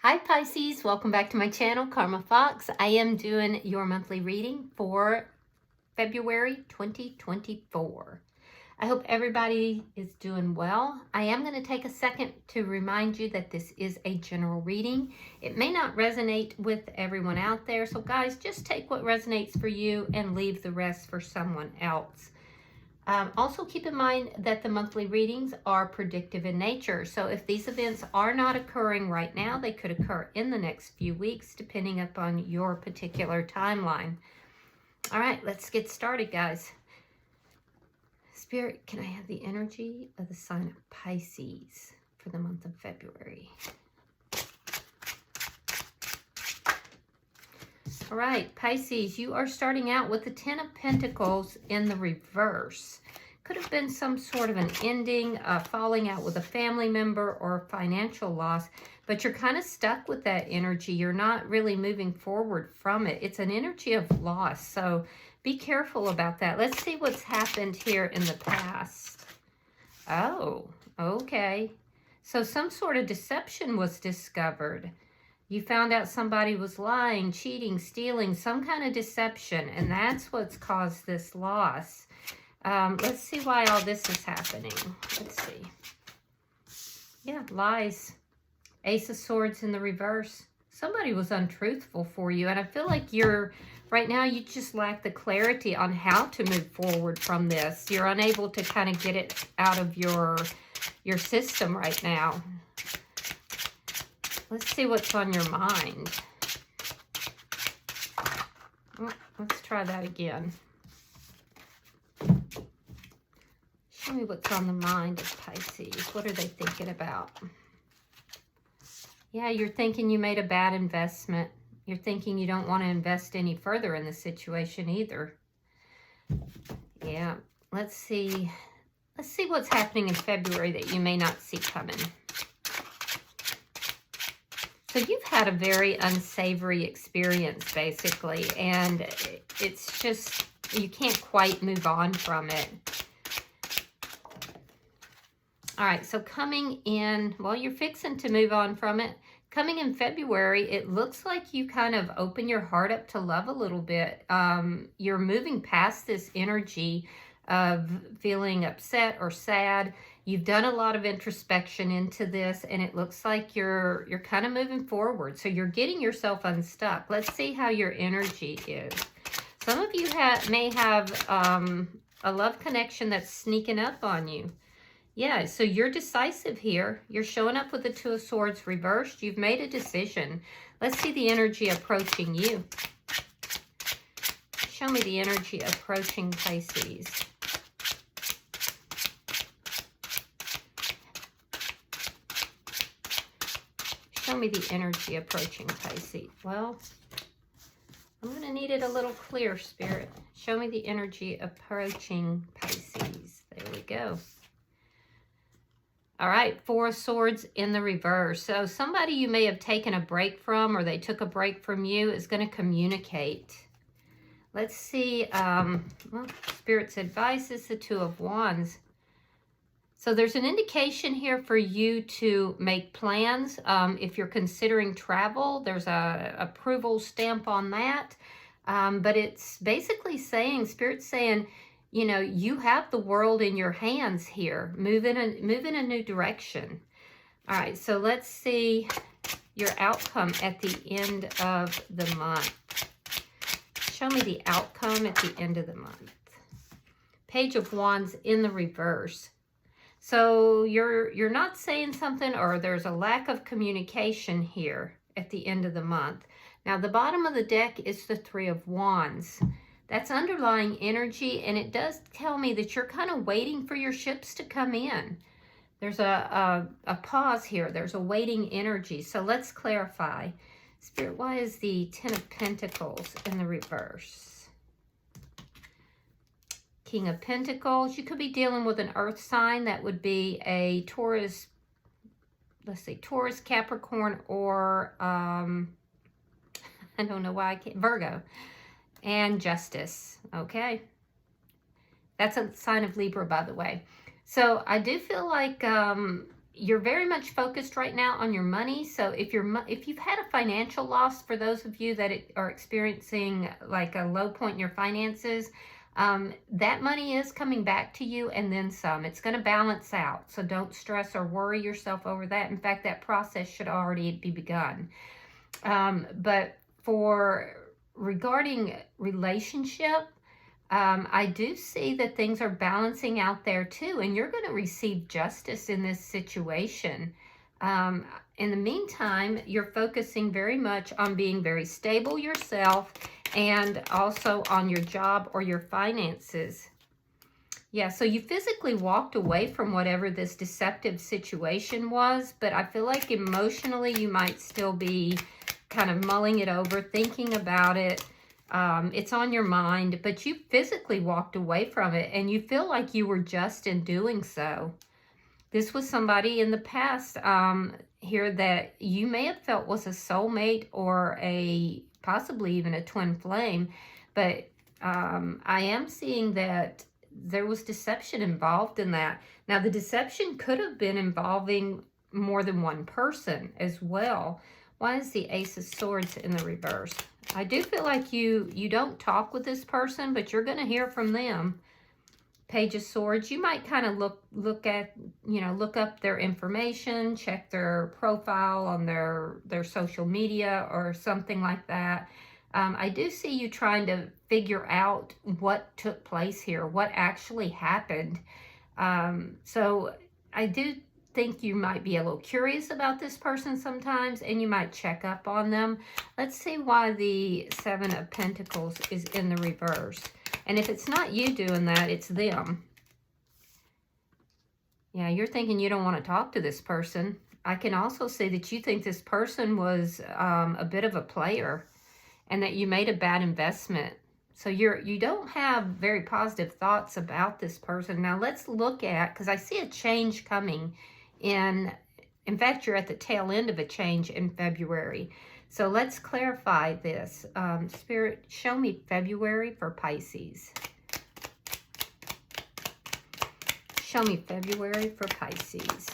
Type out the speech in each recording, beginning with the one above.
Hi Pisces, welcome back to my channel, Karma Fox. I am doing your monthly reading for February 2024. I hope everybody is doing well. I am going to take a second to remind you that this is a general reading. It may not resonate with everyone out there, so guys, just take what resonates for you and leave the rest for someone else. Also keep in mind that the monthly readings are predictive in nature. So if these events are not occurring right now, they could occur in the next few weeks, depending upon your particular timeline. All right, let's get started, guys. Spirit, can I have the energy of the sign of Pisces for the month of February? All right, Pisces, you are starting out with the Ten of Pentacles in the reverse. Could have been some sort of an ending, falling out with a family member or financial loss, but you're kind of stuck with that energy. You're not really moving forward from it. It's an energy of loss, so be careful about that. Let's see what's happened here in the past. Oh, okay. So some sort of deception was discovered. You found out somebody was lying, cheating, stealing, some kind of deception, and that's what's caused this loss. Let's see why all this is happening. Let's see. Yeah, lies. Ace of Swords in the reverse. Somebody was untruthful for you, and I feel like right now you just lack the clarity on how to move forward from this. You're unable to kind of get it out of your system right now. Let's see what's on your mind. Oh, let's try that again. Show me what's on the mind of Pisces. What are they thinking about? Yeah, you're thinking you made a bad investment. You're thinking you don't want to invest any further in the situation either. Yeah, let's see. Let's see what's happening in February that you may not see coming. So you've had a very unsavory experience, basically, and it's just, you can't quite move on from it. All right, so coming in, well, you're fixing to move on from it. Coming in February, it looks like you kind of open your heart up to love a little bit. You're moving past this energy of feeling upset or sad. You've done a lot of introspection into this, and it looks like you're kind of moving forward. So you're getting yourself unstuck. Let's see how your energy is. Some of you may have a love connection that's sneaking up on you. Yeah, so you're decisive here. You're showing up with the Two of Swords reversed. You've made a decision. Let's see the energy approaching you. Show me the energy approaching Pisces. Show me the energy approaching Pisces. Well, I'm going to need it a little clear, Spirit. Show me the energy approaching Pisces. There we go. All right, Four of Swords in the reverse. So somebody you may have taken a break from, or they took a break from you, is going to communicate. Let's see. Well, Spirit's advice is the Two of Wands. So there's an indication here for you to make plans. If you're considering travel, there's a approval stamp on that. But it's basically saying, Spirit's saying, you know, you have the world in your hands here. Move in a new direction. All right, so let's see your outcome at the end of the month. Show me the outcome at the end of the month. Page of Wands in the reverse. So you're not saying something, or there's a lack of communication here at the end of the month. Now, the bottom of the deck is the Three of Wands. That's underlying energy, and it does tell me that you're kind of waiting for your ships to come in. There's a pause here. There's a waiting energy. So let's clarify. Spirit, why is the Ten of Pentacles in the reverse? King of Pentacles. You could be dealing with an earth sign. That would be a Taurus, let's see, Taurus, Capricorn, or I don't know why I can't, Virgo. And Justice. Okay. That's a sign of Libra, by the way. So I do feel like you're very much focused right now on your money. So if you've had a financial loss, for those of you that are experiencing like a low point in your finances, that money is coming back to you and then some. It's going to balance out. So don't stress or worry yourself over that. In fact, that process should already be begun. But regarding relationship, I do see that things are balancing out there too, and you're going to receive justice in this situation. In the meantime, you're focusing very much on being very stable yourself and also on your job or your finances. Yeah, so you physically walked away from whatever this deceptive situation was, but I feel like emotionally you might still be kind of mulling it over, thinking about it. It's on your mind, but you physically walked away from it and you feel like you were just in doing so. This was somebody in the past here that you may have felt was a soulmate or possibly even a twin flame, but I am seeing that there was deception involved in that. Now, the deception could have been involving more than one person as well. Why is the Ace of Swords in the reverse? I do feel like you don't talk with this person, but you're going to hear from them. Page of Swords, you might kind of look up their information, check their profile on their social media or something like that. I do see you trying to figure out what took place here, what actually happened. So I do think you might be a little curious about this person sometimes, and you might check up on them. Let's see why the Seven of Pentacles is in the reverse. And if it's not you doing that, it's them. Yeah, you're thinking you don't want to talk to this person. I can also see that you think this person was a bit of a player and that you made a bad investment. So you don't have very positive thoughts about this person. Now let's look at, because I see a change coming in fact, you're at the tail end of a change in February. So let's clarify this. Spirit, show me February for Pisces. Show me February for Pisces.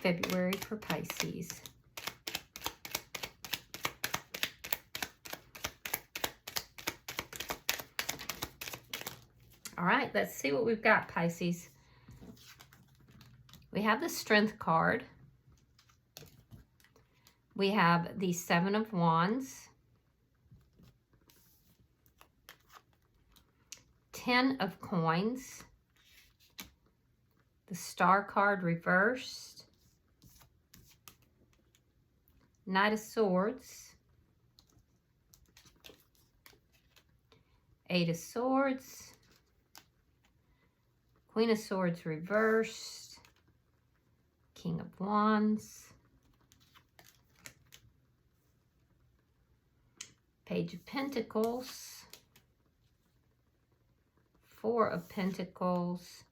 February for Pisces. All right, let's see what we've got, Pisces. We have the Strength card. We have the Seven of Wands. 10 of Coins. The Star card reversed. Knight of Swords. 8 of Swords. Queen of Swords reversed. King of Wands. Page of Pentacles. 4 of Pentacles.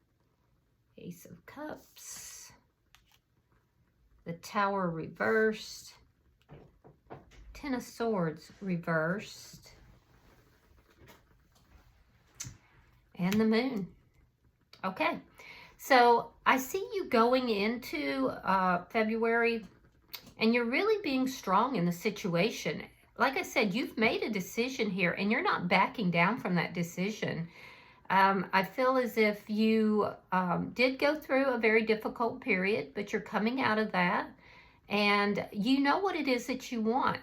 Ace of Cups. The Tower reversed. 10 of Swords reversed. And the Moon. Okay, so I see you going into February and you're really being strong in the situation. Like I said, you've made a decision here and you're not backing down from that decision. I feel as if you did go through a very difficult period, but you're coming out of that and you know what it is that you want.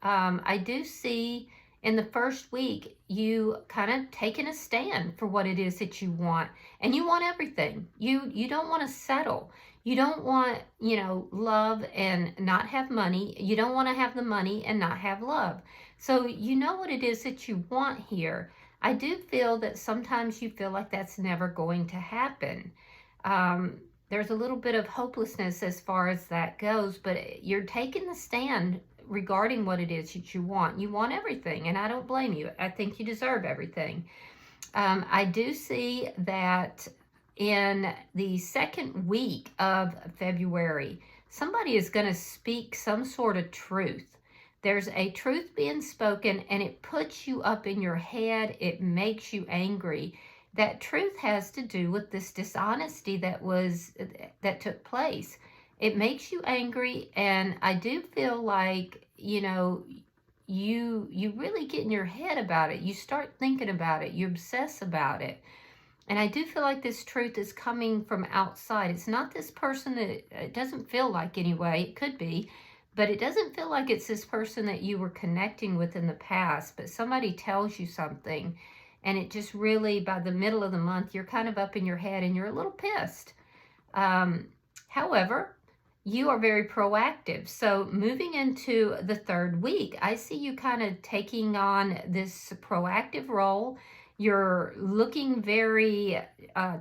I do see in the first week, you kind of taking a stand for what it is that you want. And you want everything. You don't want to settle. You don't want, love and not have money. You don't want to have the money and not have love. So you know what it is that you want here. I do feel that sometimes you feel like that's never going to happen. There's a little bit of hopelessness as far as that goes, but you're taking the stand regarding what it is that you want. You want everything, and I don't blame you. I think you deserve everything. I do see that in the second week of February, somebody is going to speak some sort of truth. There's a truth being spoken, and it puts you up in your head. It makes you angry. That truth has to do with this dishonesty that took place. It makes you angry, and I do feel like, you know, you really get in your head about it. You start thinking about it. You obsess about it. And I do feel like this truth is coming from outside. It's not this person that, it doesn't feel like anyway. It could be. But it doesn't feel like it's this person that you were connecting with in the past, but somebody tells you something, and it just really, by the middle of the month, you're kind of up in your head and you're a little pissed. However, you are very proactive. So moving into the third week, I see you kind of taking on this proactive role. You're looking very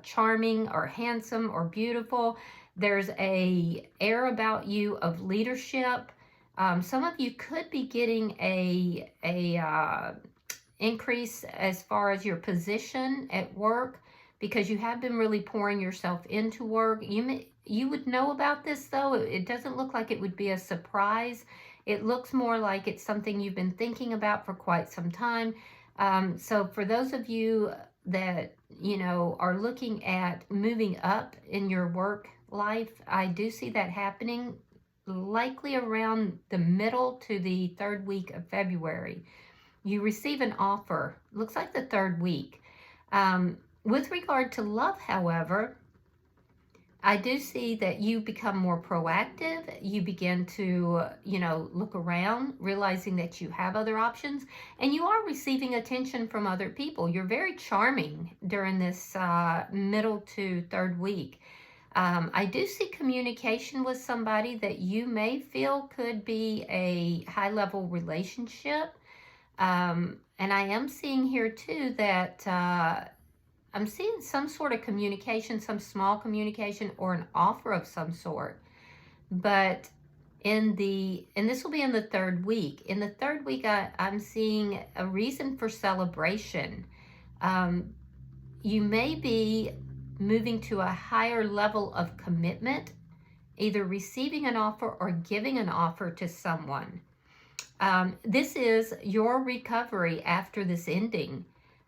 charming or handsome or beautiful. There's a air about you of leadership. Some of you could be getting a increase as far as your position at work, because you have been really pouring yourself into work. You would know about this, though. It doesn't look like it would be a surprise. It looks more like it's something you've been thinking about for quite some time. So for those of you that, you know, are looking at moving up in your work life, I do see that happening likely around the middle to the third week of February. You receive an offer, looks like the third week. With regard to love, however, I do see that you become more proactive. You begin to, you know, look around, realizing that you have other options, and you are receiving attention from other people. You're very charming during this middle to third week. I do see communication with somebody that you may feel could be a high-level relationship. And I am seeing here, too, that I'm seeing some sort of communication, some small communication or an offer of some sort. But and this will be in the third week. In the third week, I'm seeing a reason for celebration. You may be moving to a higher level of commitment, either receiving an offer or giving an offer to someone. This is your recovery after this ending.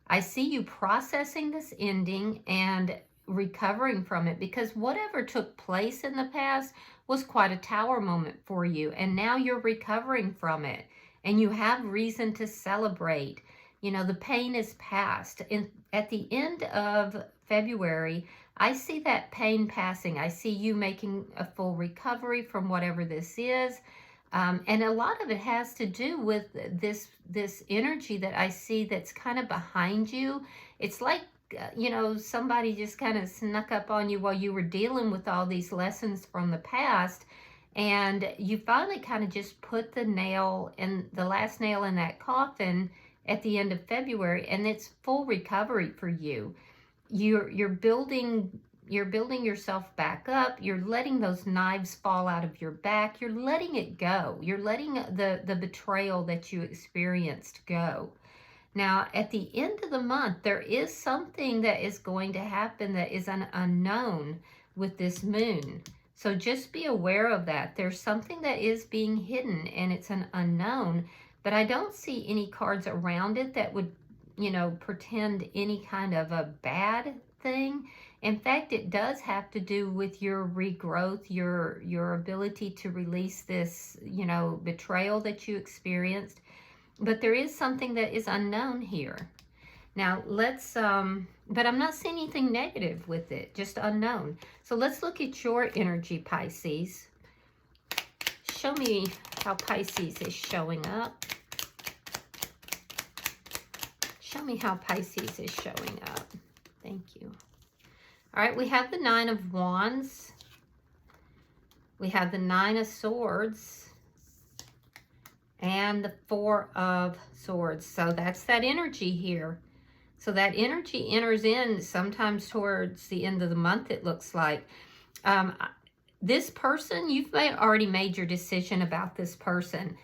I see you processing this ending and recovering from it, because whatever took place in the past was quite a tower moment for you, and now you're recovering from it, and you have reason to celebrate. You know, the pain is past. At the end of February, I see that pain passing. I see you making a full recovery from whatever this is. And a lot of it has to do with this energy that I see that's kind of behind you. It's like, you know, somebody just kind of snuck up on you while you were dealing with all these lessons from the past. And you finally kind of just put the last nail in that coffin at the end of February, and it's full recovery for you. You're building yourself back up. You're letting those knives fall out of your back. You're letting it go. You're letting the betrayal that you experienced go. Now, at the end of the month, there is something that is going to happen that is an unknown with this moon. So just be aware of that. There's something that is being hidden, and it's an unknown, but I don't see any cards around it that would, you know, pretend any kind of a bad thing. In fact, it does have to do with your regrowth, your ability to release this, you know, betrayal that you experienced. But there is something that is unknown here. Now, let's, but I'm not seeing anything negative with it, just unknown. So let's look at your energy, Pisces. Show me how Pisces is showing up. Show me how Pisces is showing up. Thank you. All right, we have the Nine of Wands. We have the Nine of Swords. And the Four of Swords. So that's that energy here. So that energy enters in sometimes towards the end of the month, it looks like. This person, you've already made your decision about this person.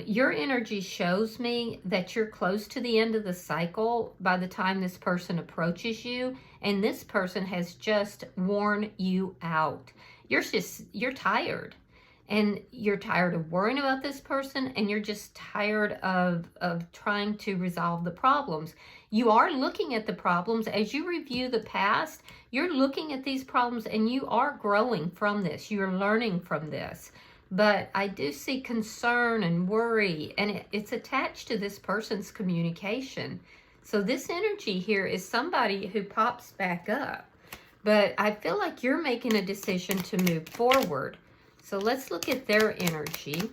Your energy shows me that you're close to the end of the cycle by the time this person approaches you, and this person has just worn you out. You're tired, And you're tired of worrying about this person, and you're just tired of trying to resolve the problems. You are looking at the problems. As you review the past, you're looking at these problems and you are growing from this. You're learning from this. But I do see concern and worry, and it's attached to this person's communication. So this energy here is somebody who pops back up. But I feel like you're making a decision to move forward. So let's look at their energy.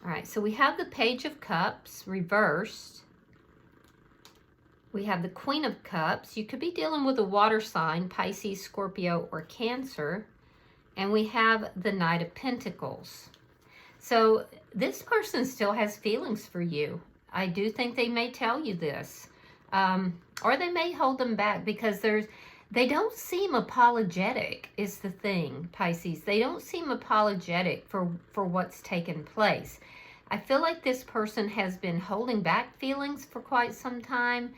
All right, so we have the Page of Cups reversed. We have the Queen of Cups. You could be dealing with a water sign, Pisces, Scorpio, or Cancer. And we have the Knight of Pentacles. So this person still has feelings for you. I do think they may tell you this. Or they may hold them back because they don't seem apologetic is the thing, Pisces. They don't seem apologetic for what's taken place. I feel like this person has been holding back feelings for quite some time.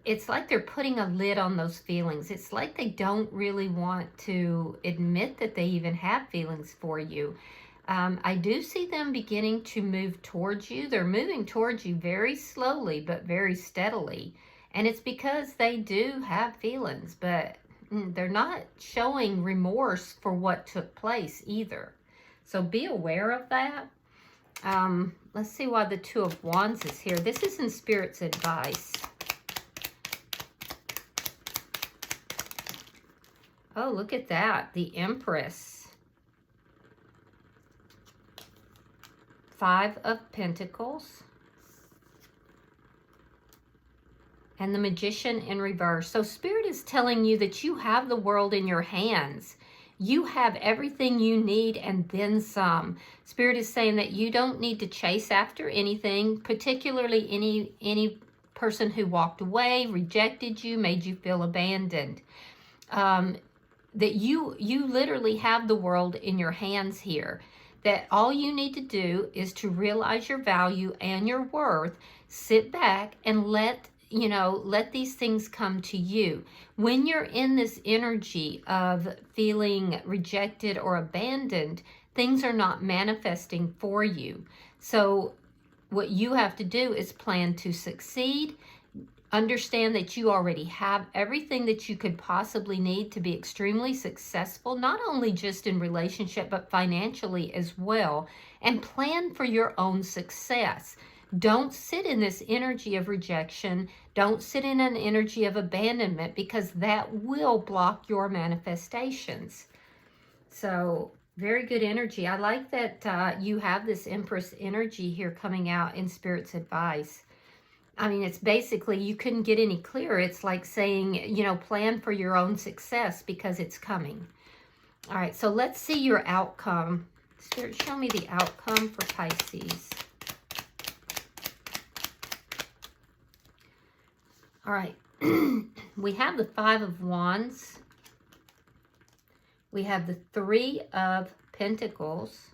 It's like they're putting a lid on those feelings. It's like they don't really want to admit that they even have feelings for you. I do see them beginning to move towards you. They're moving towards you very slowly, but very steadily. And it's because they do have feelings, but they're not showing remorse for what took place either. So be aware of that. Let's see why the Two of Wands is here. This is in Spirit's advice. Oh, look at that. The Empress. Five of Pentacles. And the Magician in reverse. So Spirit is telling you that you have the world in your hands. You have everything you need and then some. Spirit is saying that you don't need to chase after anything, particularly any person who walked away, rejected you, made you feel abandoned. That you literally have the world in your hands here. That all you need to do is to realize your value and your worth, sit back and let these things come to you. When you're in this energy of feeling rejected or abandoned, things are not manifesting for you. So what you have to do is plan to succeed. Understand that you already have everything that you could possibly need to be extremely successful, not only just in relationship, but financially as well, and plan for your own success. Don't sit in this energy of rejection. Don't sit in an energy of abandonment, because that will block your manifestations. So very good energy. I like that you have this Empress energy here coming out in Spirit's advice. I mean, it's basically, you couldn't get any clearer. It's like saying, plan for your own success because it's coming. All right, so let's see your outcome. Spirit, show me the outcome for Pisces. All right, we have the Five of Wands. We have the Three of Pentacles.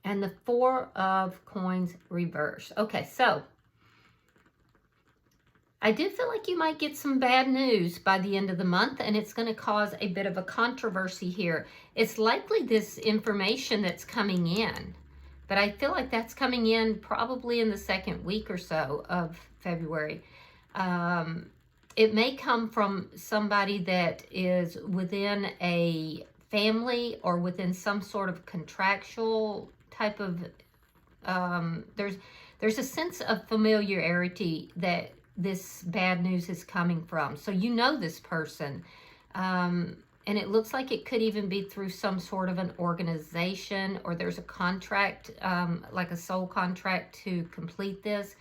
And the Four of Coins reversed. Okay, so I do feel like you might get some bad news by the end of the month, and it's going to cause a bit of a controversy here. It's likely this information that's coming in, but I feel like that's coming in probably in the second week or so of February. It may come from somebody that is within a family or within some sort of contractual type of, there's a sense of familiarity that this bad news is coming from. So you know this person, and it looks like it could even be through some sort of an organization, or there's a contract, like a soul contract to complete this.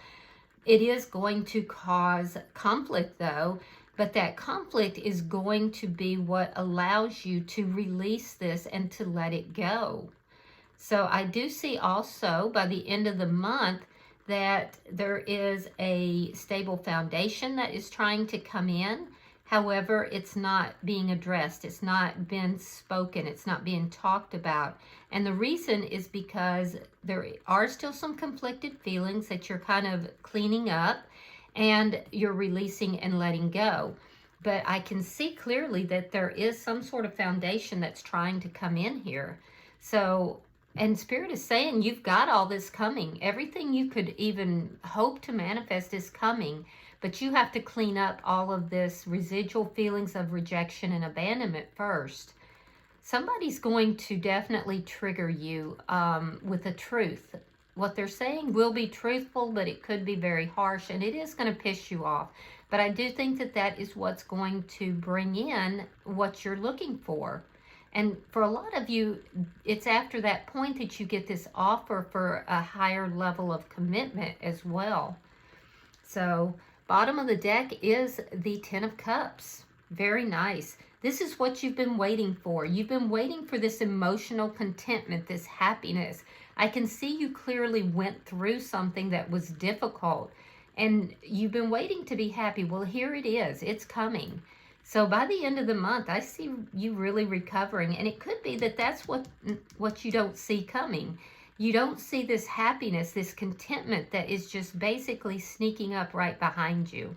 It is going to cause conflict though, but that conflict is going to be what allows you to release this and to let it go. So I do see also by the end of the month that there is a stable foundation that is trying to come in. However, it's not being addressed. It's not been spoken. It's not being talked about. And the reason is because there are still some conflicted feelings that you're kind of cleaning up and you're releasing and letting go. But I can see clearly that there is some sort of foundation that's trying to come in here. So, and Spirit is saying you've got all this coming. Everything you could even hope to manifest is coming. But you have to clean up all of this residual feelings of rejection and abandonment first. Somebody's going to definitely trigger you with the truth. What they're saying will be truthful, but it could be very harsh, and it is going to piss you off. But I do think that that is what's going to bring in what you're looking for. And for a lot of you, it's after that point that you get this offer for a higher level of commitment as well. So, bottom of the deck is the Ten of Cups. Very nice. This is what you've been waiting for. You've been waiting for this emotional contentment, this happiness. I can see you clearly went through something that was difficult, and you've been waiting to be happy. Well, here it is. It's coming. So by the end of the month, I see you really recovering, and it could be that that's what you don't see coming. You don't see this happiness, this contentment that is just basically sneaking up right behind you.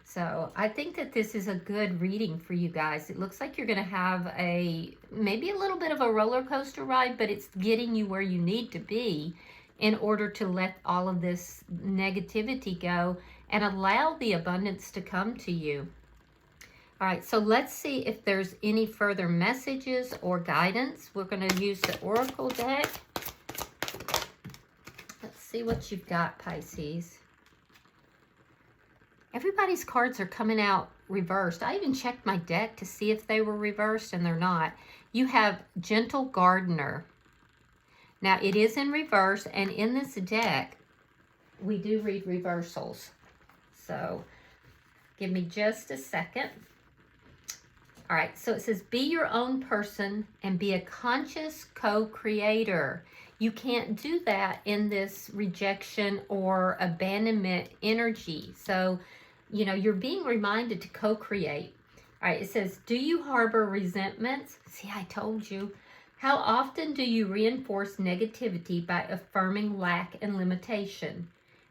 So I think that this is a good reading for you guys. It looks like you're going to have maybe a little bit of a roller coaster ride, but it's getting you where you need to be in order to let all of this negativity go and allow the abundance to come to you. All right, so let's see if there's any further messages or guidance. We're going to use the Oracle deck. Let's see what you've got, Pisces. Everybody's cards are coming out reversed. I even checked my deck to see if they were reversed, and they're not. You have Gentle Gardener. Now, it is in reverse, and in this deck, we do read reversals. So, give me just a second. All right, so it says, be your own person and be a conscious co-creator. You can't do that in this rejection or abandonment energy. So, you know, you're being reminded to co-create. All right, it says, do you harbor resentments? See, I told you. How often do you reinforce negativity by affirming lack and limitation?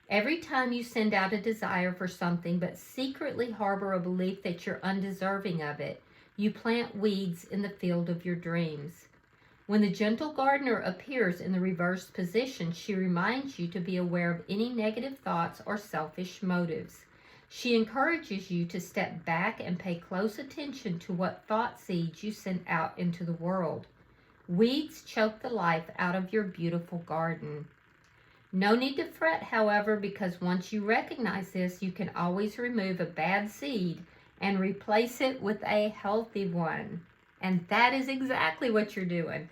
Every time you send out a desire for something but secretly harbor a belief that you're undeserving of it, you plant weeds in the field of your dreams. When the Gentle Gardener appears in the reversed position, she reminds you to be aware of any negative thoughts or selfish motives. She encourages you to step back and pay close attention to what thought seeds you send out into the world. Weeds choke the life out of your beautiful garden. No need to fret, however, because once you recognize this, you can always remove a bad seed and replace it with a healthy one. And that is exactly what you're doing.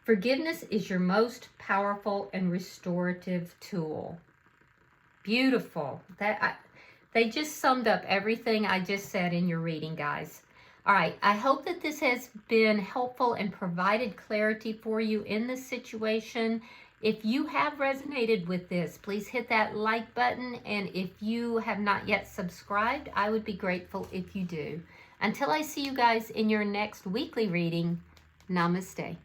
Forgiveness is your most powerful and restorative tool. Beautiful. They just summed up everything I just said in your reading, guys. All right, I hope that this has been helpful and provided clarity for you in this situation. If you have resonated with this, please hit that like button. And if you have not yet subscribed, I would be grateful if you do. Until I see you guys in your next weekly reading, namaste.